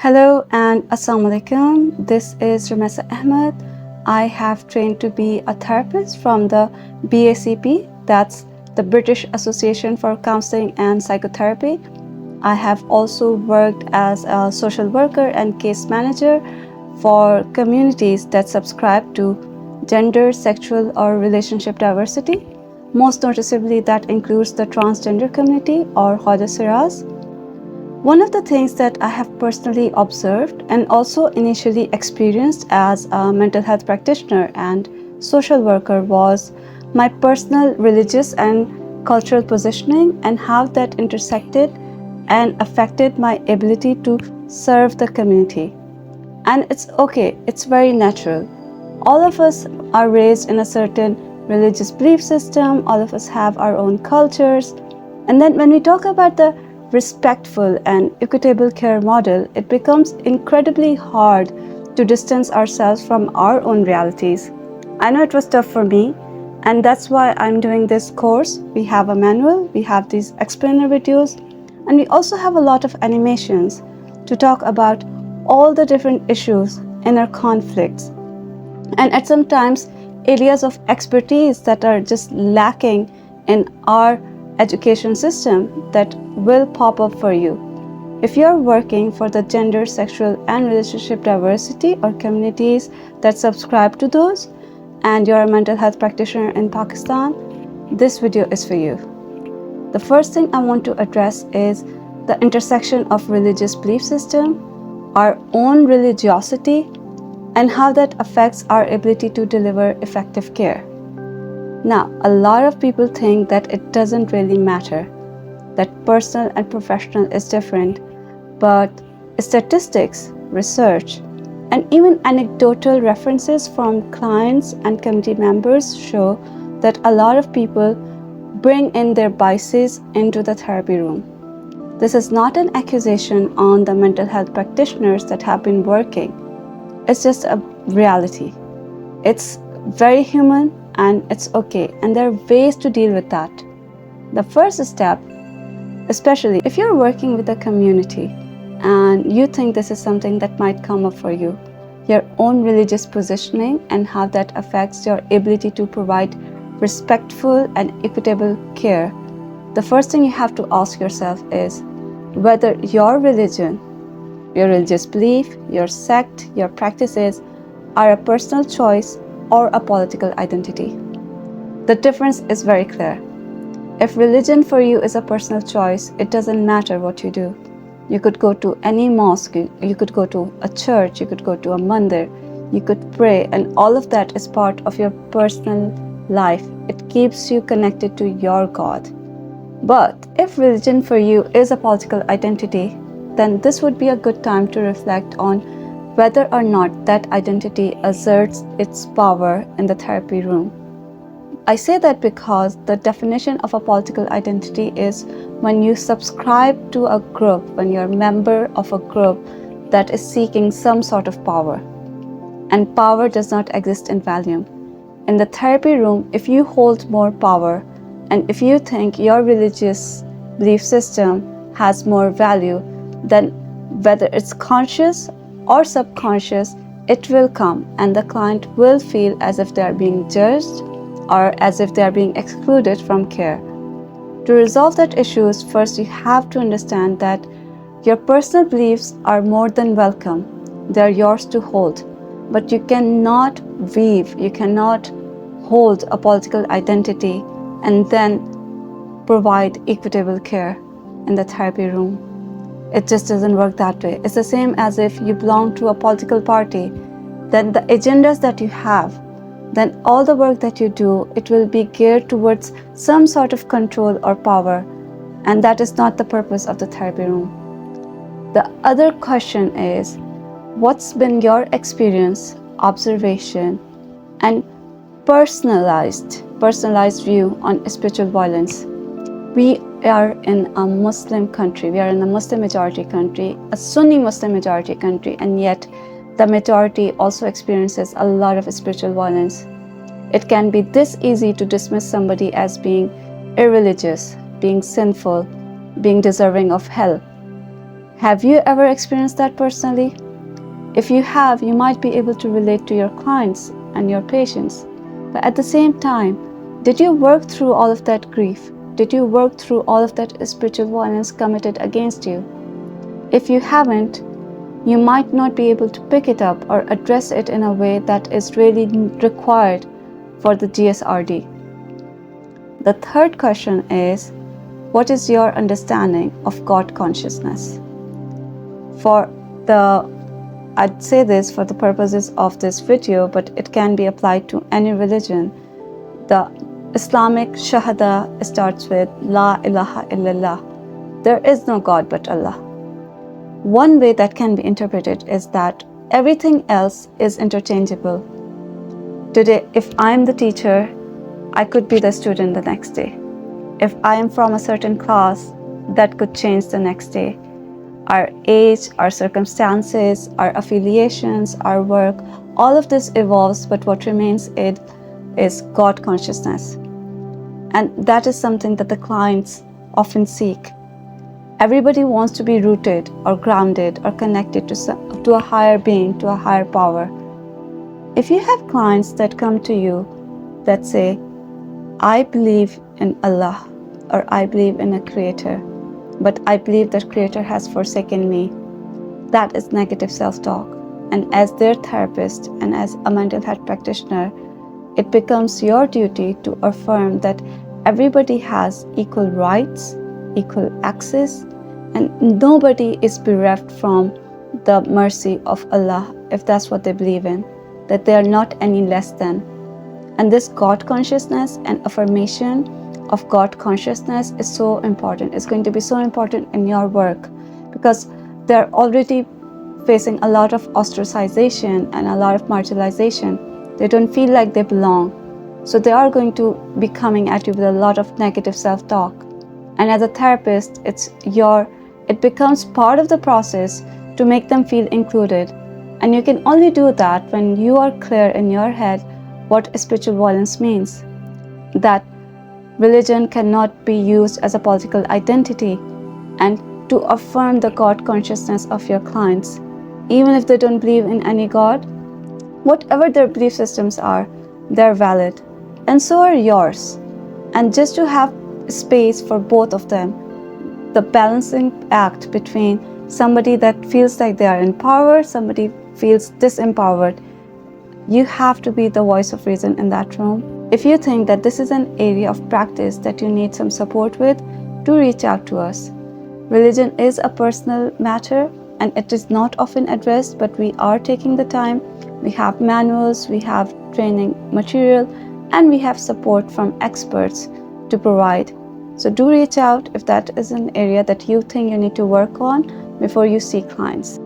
Hello and Assalamu alaikum. This is Ramesa Ahmed. I have trained to be a therapist from the BACP, that's the British Association for Counseling and Psychotherapy. I have also worked as a social worker and case manager for communities that subscribe to gender, sexual, or relationship diversity. Most noticeably, that includes the transgender community or Khoja Siraz. One of the things that I have personally observed and also initially experienced as a mental health practitioner and social worker was my personal religious and cultural positioning and how that intersected and affected my ability to serve the community. And it's okay, it's very natural. All of us are raised in a certain religious belief system, all of us have our own cultures. And then when we talk about the respectful and equitable care model, it becomes incredibly hard to distance ourselves from our own realities. I know it was tough for me, and that's why I'm doing this course. We have a manual, we have these explainer videos, and we also have a lot of animations to talk about all the different issues, inner conflicts, and at sometimes areas of expertise that are just lacking in our education system that will pop up for you. If you're working for the gender, sexual, and relationship diversity or communities that subscribe to those, and you're a mental health practitioner in Pakistan, this video is for you. The first thing I want to address is the intersection of religious belief system, our own religiosity, and how that affects our ability to deliver effective care. Now, a lot of people think that it doesn't really matter, that personal and professional is different, but statistics, research, and even anecdotal references from clients and community members show that a lot of people bring in their biases into the therapy room. This is not an accusation on the mental health practitioners that have been working. It's just a reality. It's very human and it's okay, and there are ways to deal with that. The first step, especially if you're working with a community and you think this is something that might come up for you, your own religious positioning and how that affects your ability to provide respectful and equitable care, the first thing you have to ask yourself is whether your religion, your religious belief, your sect, your practices are a personal choice or a political identity. The difference is very clear. If religion for you is a personal choice, it doesn't matter what you do. You could go to any mosque, you could go to a church, you could go to a mandir, you could pray, and all of that is part of your personal life. It keeps you connected to your God. But if religion for you is a political identity, then this would be a good time to reflect on whether or not that identity asserts its power in the therapy room. I say that because the definition of a political identity is when you subscribe to a group, when you're a member of a group that is seeking some sort of power. And power does not exist in vacuum. In the therapy room, if you hold more power, and if you think your religious belief system has more value, then whether it's conscious or subconscious, it will come and the client will feel as if they are being judged or as if they are being excluded from care. To resolve that issues, first you have to understand that your personal beliefs are more than welcome. They are yours to hold, but you cannot weave, you cannot hold a political identity and then provide equitable care in the therapy room. It just doesn't work that way. It's the same as if you belong to a political party, then the agendas that you have, then all the work that you do, it will be geared towards some sort of control or power, and that is not the purpose of the therapy room. The other question is, what's been your experience, observation, and personalized view on spiritual violence? We are in a Muslim country, we are in a Muslim majority country, a Sunni Muslim majority country, and yet the majority also experiences a lot of spiritual violence. It can be this easy to dismiss somebody as being irreligious, being sinful, being deserving of hell. Have you ever experienced that personally? If you have, you might be able to relate to your clients and your patients. But at the same time, did you work through all of that grief? Did you work through all of that spiritual violence committed against you? If you haven't, you might not be able to pick it up or address it in a way that is really required for the GSRD. The third question is, what is your understanding of God consciousness? I'd say this for the purposes of this video, but it can be applied to any religion. The Islamic Shahada starts with La ilaha illallah. There is no God but Allah. One way that can be interpreted is that everything else is interchangeable. Today, if I am the teacher, I could be the student the next day. If I am from a certain class, that could change the next day. Our age, our circumstances, our affiliations, our work, all of this evolves, but what remains is God consciousness. And that is something that the clients often seek. Everybody wants to be rooted or grounded or connected to a higher being, to a higher power. If you have clients that come to you that say, I believe in Allah, or I believe in a creator, but I believe that creator has forsaken me, that is negative self-talk. And as their therapist and as a mental health practitioner, it becomes your duty to affirm that everybody has equal rights, equal access, and nobody is bereft from the mercy of Allah if that's what they believe in, that they are not any less than. And this God consciousness and affirmation of God consciousness is so important. It's going to be so important in your work because they're already facing a lot of ostracization and a lot of marginalization. They don't feel like they belong. So they are going to be coming at you with a lot of negative self-talk. And as a therapist, it becomes part of the process to make them feel included. And you can only do that when you are clear in your head what spiritual violence means. That religion cannot be used as a political identity, and to affirm the God consciousness of your clients, even if they don't believe in any God, whatever their belief systems are, they're valid, and so are yours. And just to have space for both of them, the balancing act between somebody that feels like they are in power, somebody feels disempowered, you have to be the voice of reason in that room. If you think that this is an area of practice that you need some support with, do reach out to us. Religion is a personal matter and it is not often addressed, but we are taking the time. We have manuals, we have training material, and we have support from experts to provide. So do reach out if that is an area that you think you need to work on before you see clients.